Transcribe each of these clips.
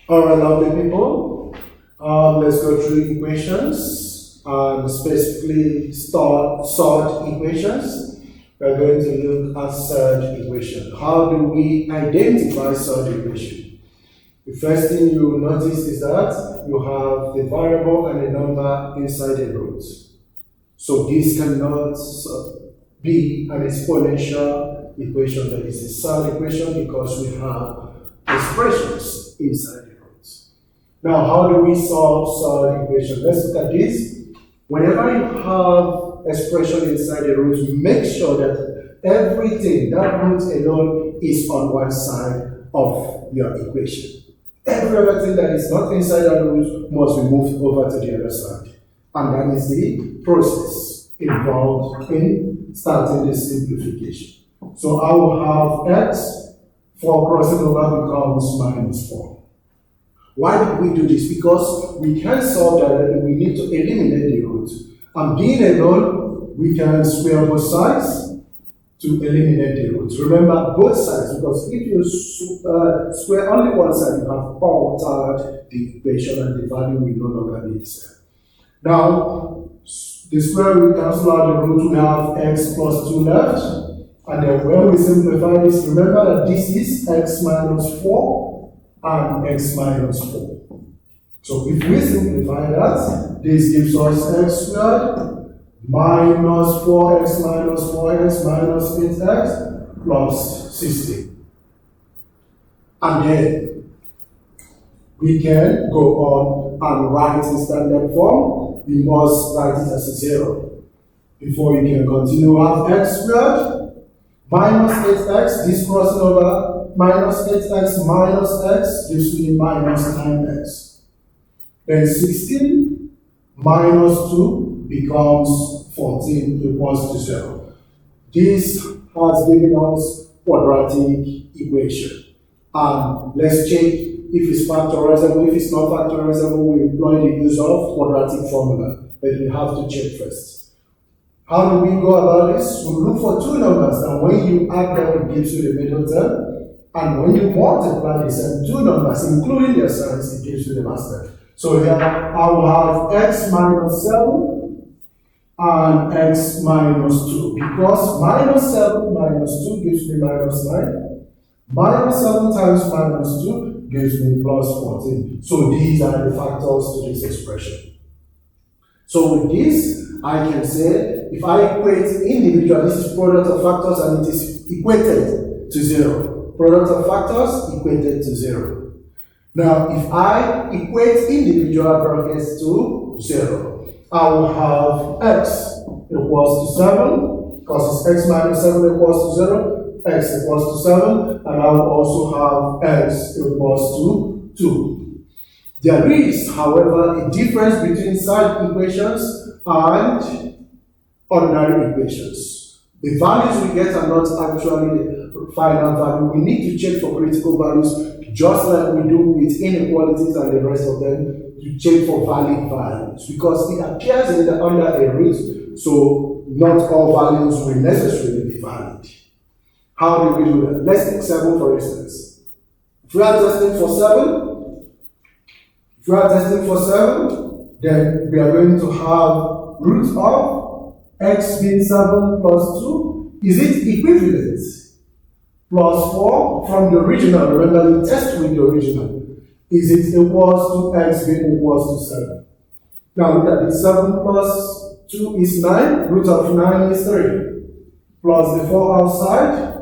Alright, lovely people. Let's go through equations and specifically sort equations. We're going to look at surd equation. How do we identify surd equation? The first thing you will notice is that you have the variable and the number inside the root. So this cannot be an exponential equation, that is a surd equation, because we have expressions inside the root. Now, how do we solve surd equation? Let's look at this. Whenever you have expression inside the root, make sure that everything, that root alone, is on one side of your equation. Every other thing that is not inside that root must be moved over to the other side. And that is the process involved in starting the simplification. So I will have x, 4 crossing over becomes minus 4. Why did we do this? Because we can solve directly, we need to eliminate the root. And being alone, we can square both sides to eliminate the root. Remember, both sides, because if you square only one side, you have altered the equation and the value will no longer be the same. Now, the square root cancel out the root, we have x plus 2 left. And then when we simplify this, remember that this is x minus 4 and x minus 4. So if we simplify that, this gives us x squared minus 4x minus 4x minus 8x plus 16. And then we can go on and write in standard form. We must write it as a 0. Before you can continue, have x squared minus 8x, this crossing over, minus 8x minus x gives me minus 9x. Then 16 minus 2 becomes 14 equals to 0. This has given us quadratic equation. And let's check if it's factorizable. If it's not factorizable, we employ the use of quadratic formula. But we have to check first. How do we go about this? We look for two numbers, and when you add them, it gives you the middle term. And when you multiply the same two numbers, including their signs, it gives you the mass term. So here I will have x minus 7 and x minus 2. Because minus 7 minus 2 gives me minus 9. Minus 7 times minus 2 gives me plus 14. So these are the factors to this expression. So with this, I can say, if I equate individual, this is product of factors and it is equated to 0. Product of factors equated to 0. Now, if I equate individual brackets to 0, I will have x equals to 7, because it's x minus 7 equals to 0, x equals to 7, and I will also have x equals to 2. There is, however, a difference between side equations and ordinary equations. The values we get are not actually the final value. We need to check for critical values, just like we do with inequalities and the rest of them, to check for valid values, because it appears under a root, so not all values will necessarily be valid. How do we do that? Let's take 7 for instance. If we are testing for 7, then we are going to have root of x being 7 plus 2. Is it equivalent? Plus 4 from the original. Remember, you test with the original. Is it equals to x being equals to 7? Now look at it. 7 plus 2 is 9. Root of 9 is 3. Plus the 4 outside.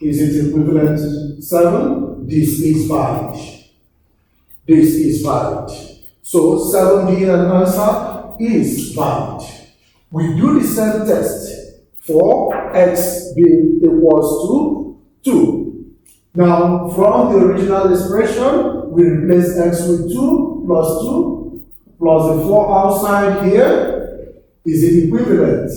Is it equivalent to 7? This is valid. This is valid. So 7 being an answer is valid. We do the same test for x being equals to 2. Now, from the original expression, we replace x with 2 plus the 4 outside here. Is it equivalent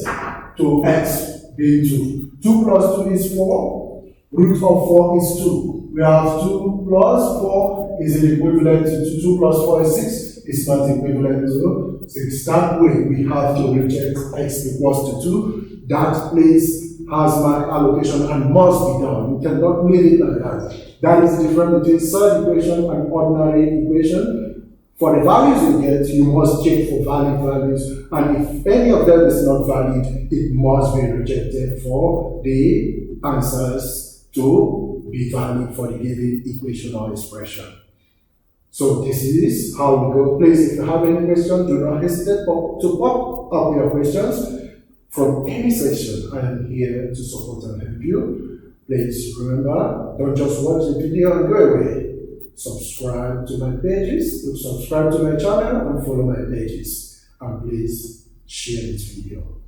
to x being 2? 2 plus 2 is 4. Root of 4 is 2. We have 2 plus 4. Is it equivalent to 2? 2 plus 4 is 6. It's not equivalent to 6. That way, we have to reject x equals to 2. That place has mark allocation and must be done. You cannot leave it like that. That is the difference between surd equation and ordinary equation. For the values you get, you must check for valid values, and if any of them is not valid, it must be rejected for the answers to be valid for the given equation or expression. So this is how we go. Please, if you have any question, do not hesitate to pop up your questions from any section. I am here to support and help you. Please remember, don't just watch the video and go away. Subscribe to my pages, subscribe to my channel and follow my pages. And please share this video.